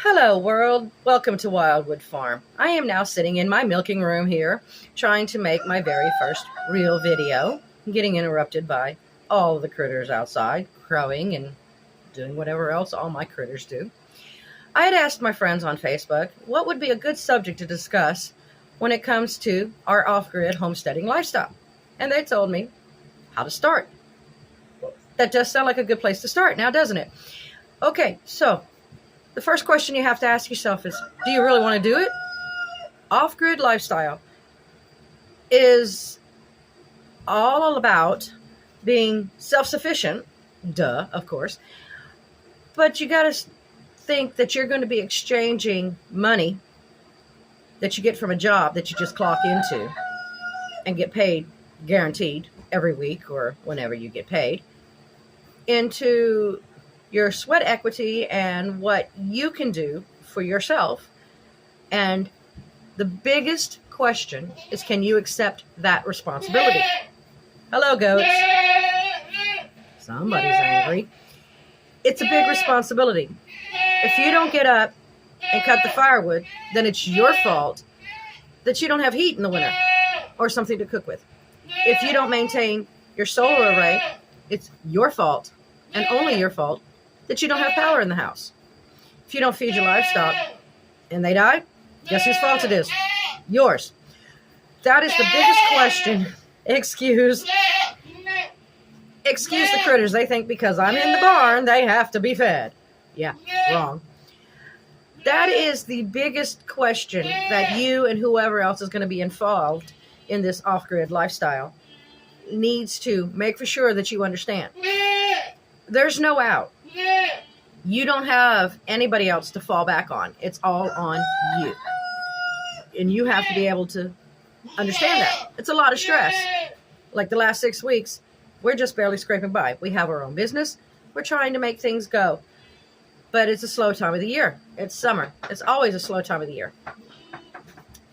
Hello world, welcome to Wildwood Farm. I am now sitting in my milking room here, trying to make my very first real video, getting interrupted by all the critters outside, crowing and doing whatever else all my critters do. I had asked my friends on Facebook what would be a good subject to discuss when it comes to our off-grid homesteading lifestyle. And they told me how to start. That does sound like a good place to start now, doesn't it? Okay, so the first question you have to ask yourself is, do you really want to do it? Off-grid lifestyle is all about being self-sufficient, duh, of course, but you got to think that you're going to be exchanging money that you get from a job that you just clock into and get paid guaranteed every week or whenever you get paid into your sweat equity and what you can do for yourself. And the biggest question is, can you accept that responsibility? Hello, goats. Somebody's angry. It's a big responsibility. If you don't get up and cut the firewood, then it's your fault that you don't have heat in the winter or something to cook with. If you don't maintain your solar array, it's your fault and only your fault that you don't have power in the house. If you don't feed your livestock and they die, guess whose fault it is? Yours. That is the biggest question. Excuse the critters. They think because I'm in the barn, they have to be fed. Yeah, wrong. That is the biggest question that you and whoever else is going to be involved in this off-grid lifestyle needs to make for sure that you understand. There's no out. You don't have anybody else to fall back on. It's all on you. And you have to be able to understand that. It's a lot of stress. Like the last 6 weeks, we're just barely scraping by. We have our own business. We're trying to make things go. But it's a slow time of the year. It's summer. It's always a slow time of the year.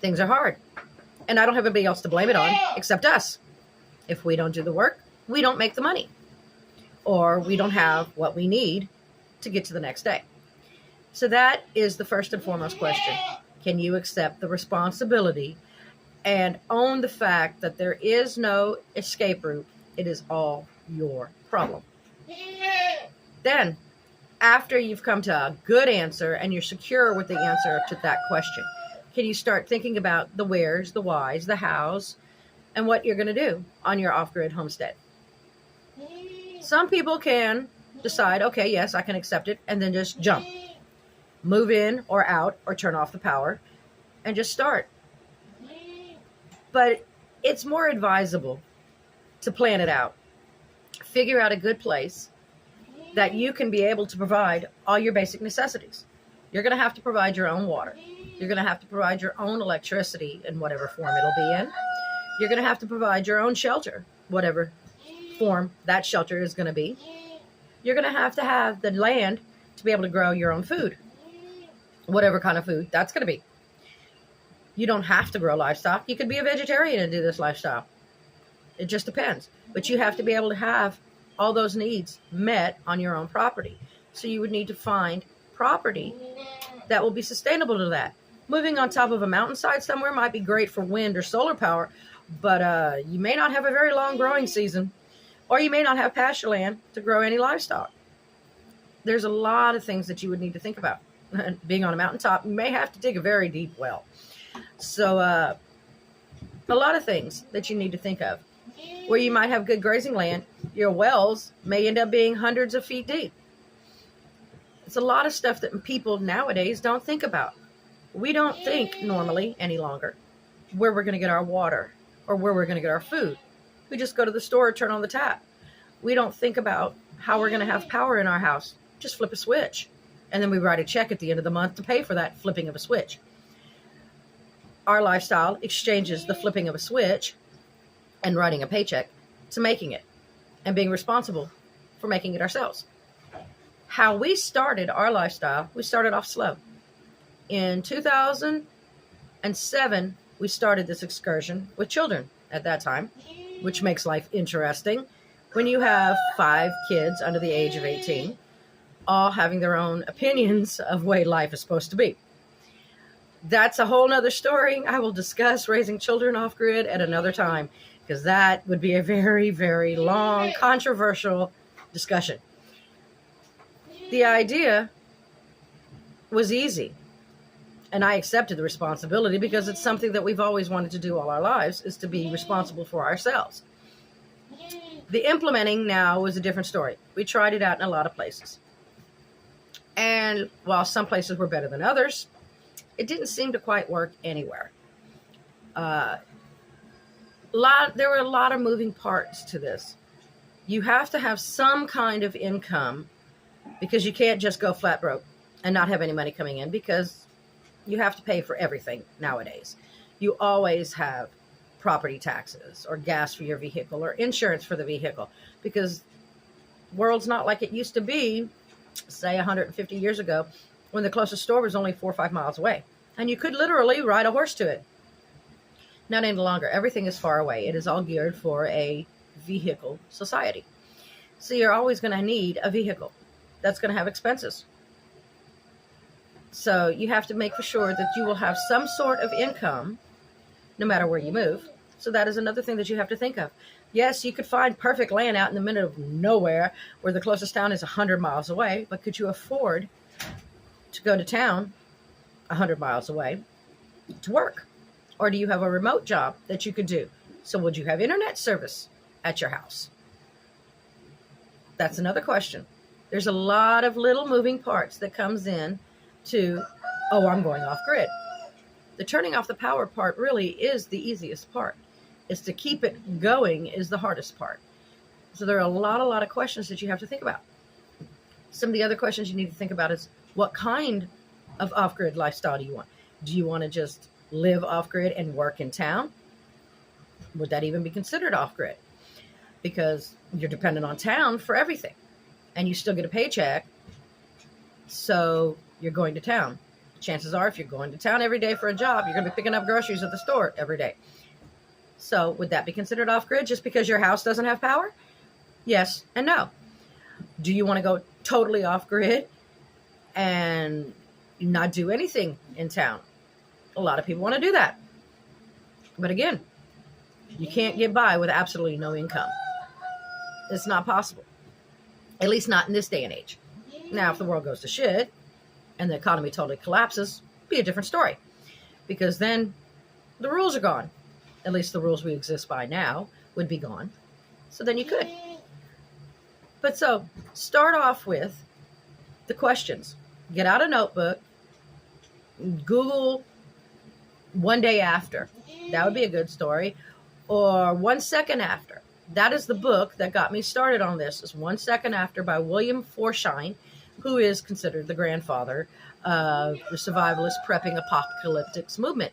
Things are hard. And I don't have anybody else to blame it on except us. If we don't do the work, we don't make the money. Or we don't have what we need to get to the next day. So that is the first and foremost question. Can you accept the responsibility and own the fact that there is no escape route? It is all your problem. Then, after you've come to a good answer and you're secure with the answer to that question, can you start thinking about the wheres, the whys, the hows, and what you're going to do on your off-grid homestead? Some people can decide, okay, yes, I can accept it, and then just jump. Move in or out or turn off the power and just start. But it's more advisable to plan it out. Figure out a good place that you can be able to provide all your basic necessities. You're going to have to provide your own water. You're going to have to provide your own electricity in whatever form it'll be in. You're going to have to provide your own shelter, whatever form that shelter is going to be. You're going to have the land to be able to grow your own food, whatever kind of food that's going to be. You don't have to grow livestock. You could be a vegetarian and do this lifestyle. It just depends. But you have to be able to have all those needs met on your own property. So you would need to find property that will be sustainable to that. Moving on top of a mountainside somewhere might be great for wind or solar power, but you may not have a very long growing season, or you may not have pasture land to grow any livestock. There's a lot of things that you would need to think about. Being on a mountaintop, you may have to dig a very deep well. So a lot of things that you need to think of. Where you might have good grazing land, your wells may end up being hundreds of feet deep. It's a lot of stuff that people nowadays don't think about. We don't think normally any longer where we're going to get our water or where we're going to get our food. We just go to the store, turn on the tap. We don't think about how we're going to have power in our house. Just flip a switch. And then we write a check at the end of the month to pay for that flipping of a switch. Our lifestyle exchanges the flipping of a switch and writing a paycheck to making it and being responsible for making it ourselves. How we started our lifestyle, we started off slow. In 2007, we started this excursion with children at that time, which makes life interesting. When you have 5 kids under the age of 18, all having their own opinions of the way life is supposed to be. That's a whole nother story. I will discuss raising children off grid at another time, because that would be a very, very long, controversial discussion. The idea was easy, and I accepted the responsibility because it's something that we've always wanted to do all our lives, is to be responsible for ourselves. The implementing now was a different story. We tried it out in a lot of places. And while some places were better than others, it didn't seem to quite work anywhere. There were a lot of moving parts to this. You have to have some kind of income, because you can't just go flat broke and not have any money coming in, because you have to pay for everything nowadays. You always have property taxes or gas for your vehicle or insurance for the vehicle, because the world's not like it used to be, say 150 years ago, when the closest store was only 4 or 5 miles away, and you could literally ride a horse to it. Not any longer. Everything is far away. It is all geared for a vehicle society. So you're always going to need a vehicle. That's going to have expenses. So you have to make for sure that you will have some sort of income no matter where you move. So that is another thing that you have to think of. Yes, you could find perfect land out in the middle of nowhere where the closest town is 100 miles away, but could you afford to go to town 100 miles away to work? Or do you have a remote job that you could do? So would you have internet service at your house? That's another question. There's a lot of little moving parts that comes in to, oh, I'm going off grid. The turning off the power part really is the easiest part. Is to keep it going is the hardest part. So there are a lot of questions that you have to think about. Some of the other questions you need to think about is, what kind of off-grid lifestyle do you want? Do you want to just live off-grid and work in town? Would that even be considered off-grid? Because you're dependent on town for everything, and you still get a paycheck, so you're going to town. Chances are, if you're going to town every day for a job, you're going to be picking up groceries at the store every day. So would that be considered off-grid just because your house doesn't have power? Yes and no. Do you want to go totally off-grid and not do anything in town? A lot of people want to do that. But again, you can't get by with absolutely no income. It's not possible. At least not in this day and age. Now, if the world goes to shit and the economy totally collapses, it'd be a different story. Because then the rules are gone. At least the rules we exist by now would be gone. So then you could. But so start off with the questions. Get out a notebook. Google 1 day after. That would be a good story. Or 1 second after. That is the book that got me started on this. It's 1 second after by William Forsythe, who is considered the grandfather of the survivalist prepping apocalyptics movement.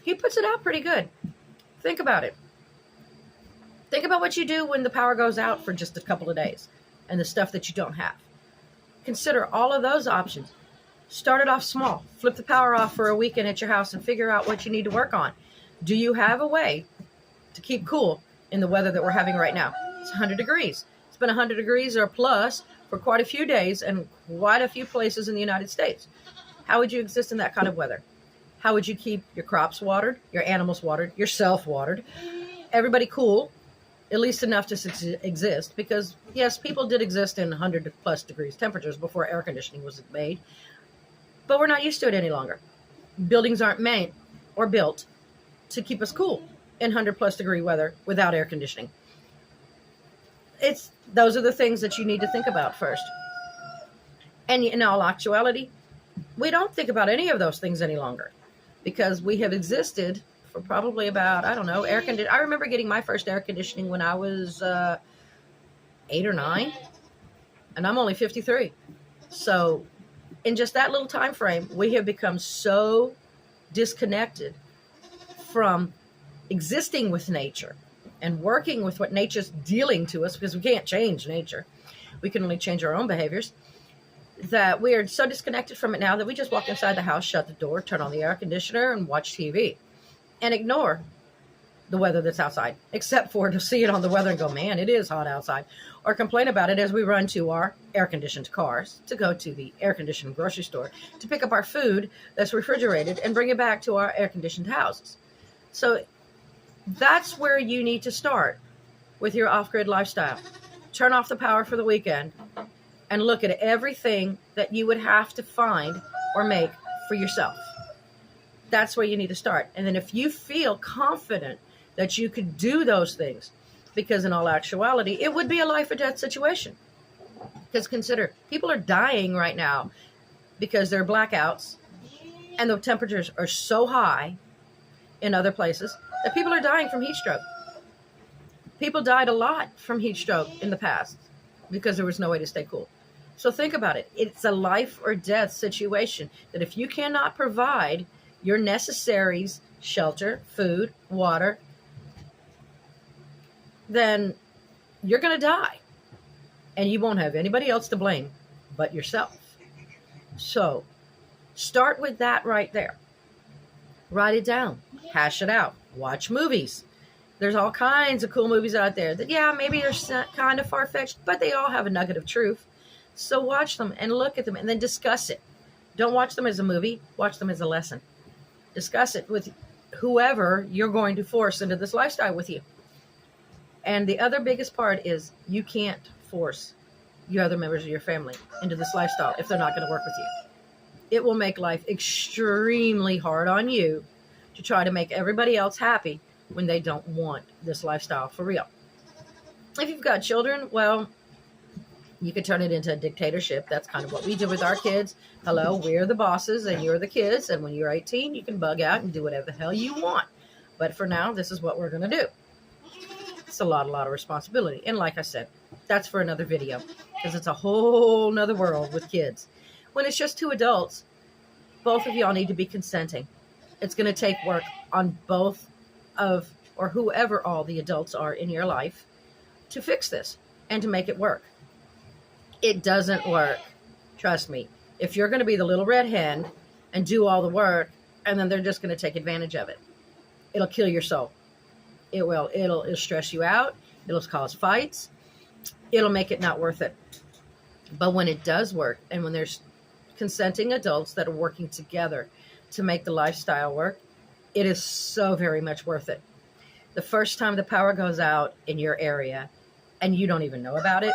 He puts it out pretty good. Think about it. Think about what you do when the power goes out for just a couple of days and the stuff that you don't have. Consider all of those options. Start it off small. Flip the power off for a weekend at your house and figure out what you need to work on. Do you have a way to keep cool in the weather that we're having right now? It's 100 degrees. It's been 100 degrees or plus for quite a few days and quite a few places in the United States. How would you exist in that kind of weather? How would you keep your crops watered, your animals watered, yourself watered, everybody cool, at least enough to exist? Because, yes, people did exist in 100 plus degrees temperatures before air conditioning was made, but we're not used to it any longer. Buildings aren't made or built to keep us cool in 100 plus degree weather without air conditioning. Those are the things that you need to think about first. And in all actuality, we don't think about any of those things any longer, because we have existed for probably about, I don't know, I remember getting my first air conditioning when I was 8 or 9, and I'm only 53. So in just that little time frame, we have become so disconnected from existing with nature and working with what nature's dealing to us, because we can't change nature. We can only change our own behaviors. That we are so disconnected from it now that we just walk inside the house, shut the door, turn on the air conditioner, and watch TV, and ignore the weather that's outside, except for to see it on the weather and go, man, it is hot outside, or complain about it as we run to our air-conditioned cars to go to the air-conditioned grocery store to pick up our food that's refrigerated and bring it back to our air-conditioned houses. So that's where you need to start with your off-grid lifestyle. Turn off the power for the weekend and look at everything that you would have to find or make for yourself. That's where you need to start. And then if you feel confident that you could do those things, because in all actuality, it would be a life or death situation. Because consider, people are dying right now because there are blackouts and the temperatures are so high in other places that people are dying from heat stroke. People died a lot from heat stroke in the past because there was no way to stay cool. So think about it. It's a life or death situation that if you cannot provide your necessaries, shelter, food, water, then you're going to die. And you won't have anybody else to blame but yourself. So start with that right there. Write it down. Hash it out. Watch movies. There's all kinds of cool movies out there that, yeah, maybe they're kind of far-fetched, but they all have a nugget of truth. So watch them and look at them and then discuss it. Don't watch them as a movie. Watch them as a lesson. Discuss it with whoever you're going to force into this lifestyle with you. And the other biggest part is you can't force your other members of your family into this lifestyle if they're not going to work with you. It will make life extremely hard on you to try to make everybody else happy when they don't want this lifestyle for real. If you've got children, well, you could turn it into a dictatorship. That's kind of what we do with our kids. Hello, we're the bosses and you're the kids. And when you're 18, you can bug out and do whatever the hell you want. But for now, this is what we're going to do. It's a lot of responsibility. And like I said, that's for another video because it's a whole nother world with kids. When it's just two adults, both of y'all need to be consenting. It's going to take work on both of, or whoever all the adults are in your life to fix this and to make it work. It doesn't work. Trust me. If you're going to be the little red hen and do all the work, and then they're just going to take advantage of it, it'll kill your soul. It will. It'll stress you out. It'll cause fights. It'll make it not worth it. But when it does work, and when there's consenting adults that are working together to make the lifestyle work, it is so very much worth it. The first time the power goes out in your area and you don't even know about it,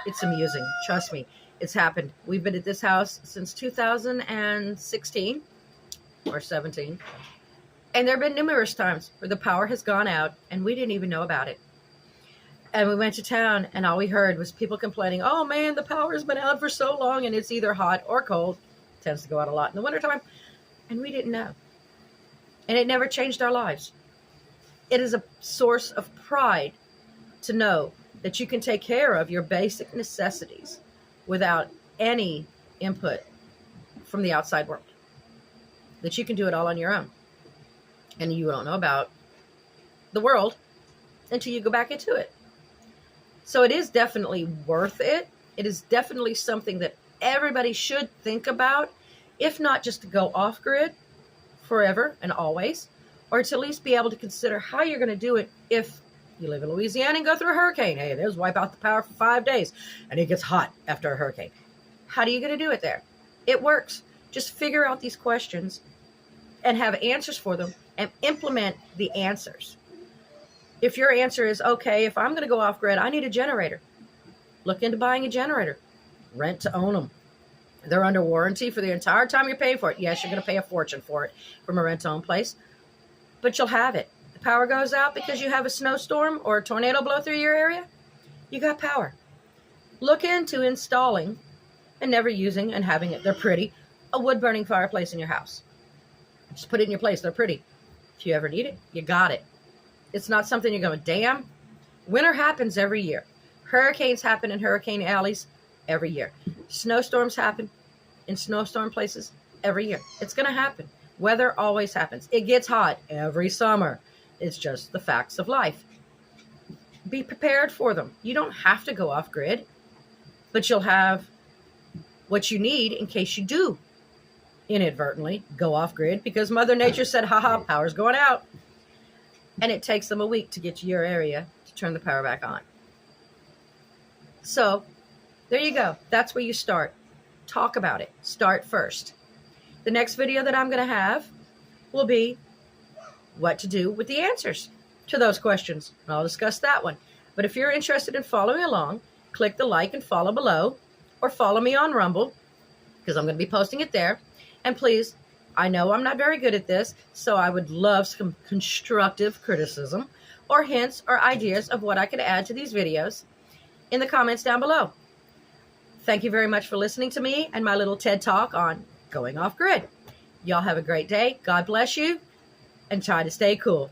it's amusing. Trust me, it's happened. We've been at this house since 2016 or 17. And there have been numerous times where the power has gone out and we didn't even know about it. And we went to town and all we heard was people complaining, oh man, the power's been out for so long and it's either hot or cold. It tends to go out a lot in the wintertime. And we didn't know. And it never changed our lives. It is a source of pride to know that you can take care of your basic necessities without any input from the outside world. That you can do it all on your own. And you don't know about the world until you go back into it. So it is definitely worth it. It is definitely something that everybody should think about, if not just to go off grid forever and always, or to at least be able to consider how you're going to do it if you live in Louisiana and go through a hurricane. Hey, there's wipe out the power for 5 days and it gets hot after a hurricane. How are you going to do it there? It works. Just figure out these questions and have answers for them and implement the answers. If your answer is, okay, if I'm going to go off grid, I need a generator. Look into buying a generator. Rent to own them. They're under warranty for the entire time you're paying for it. Yes, you're going to pay a fortune for it from a rent to own place, but you'll have it. The power goes out because you have a snowstorm or a tornado blow through your area. You got power. Look into installing and never using and having it. They're pretty. A wood burning fireplace in your house. Just put it in your place. They're pretty. If you ever need it, you got it. It's not something you're going, damn. Winter happens every year. Hurricanes happen in hurricane alleys every year. Snowstorms happen in snowstorm places every year. It's going to happen. Weather always happens. It gets hot every summer. It's just the facts of life. Be prepared for them. You don't have to go off grid, but you'll have what you need in case you do inadvertently go off grid because Mother Nature said, haha, power's going out. and it takes them a week to get to your area to turn the power back on. So there you go. That's where you start. Talk about it. Start first. The next video that I'm going to have will be what to do with the answers to those questions. I'll discuss that one. But if you're interested in following along, click the like and follow below, or follow me on Rumble, because I'm going to be posting it there. And please, I know I'm not very good at this, so I would love some constructive criticism or hints or ideas of what I could add to these videos in the comments down below. Thank you very much for listening to me and my little TED Talk on going off grid. Y'all have a great day. God bless you, and try to stay cool.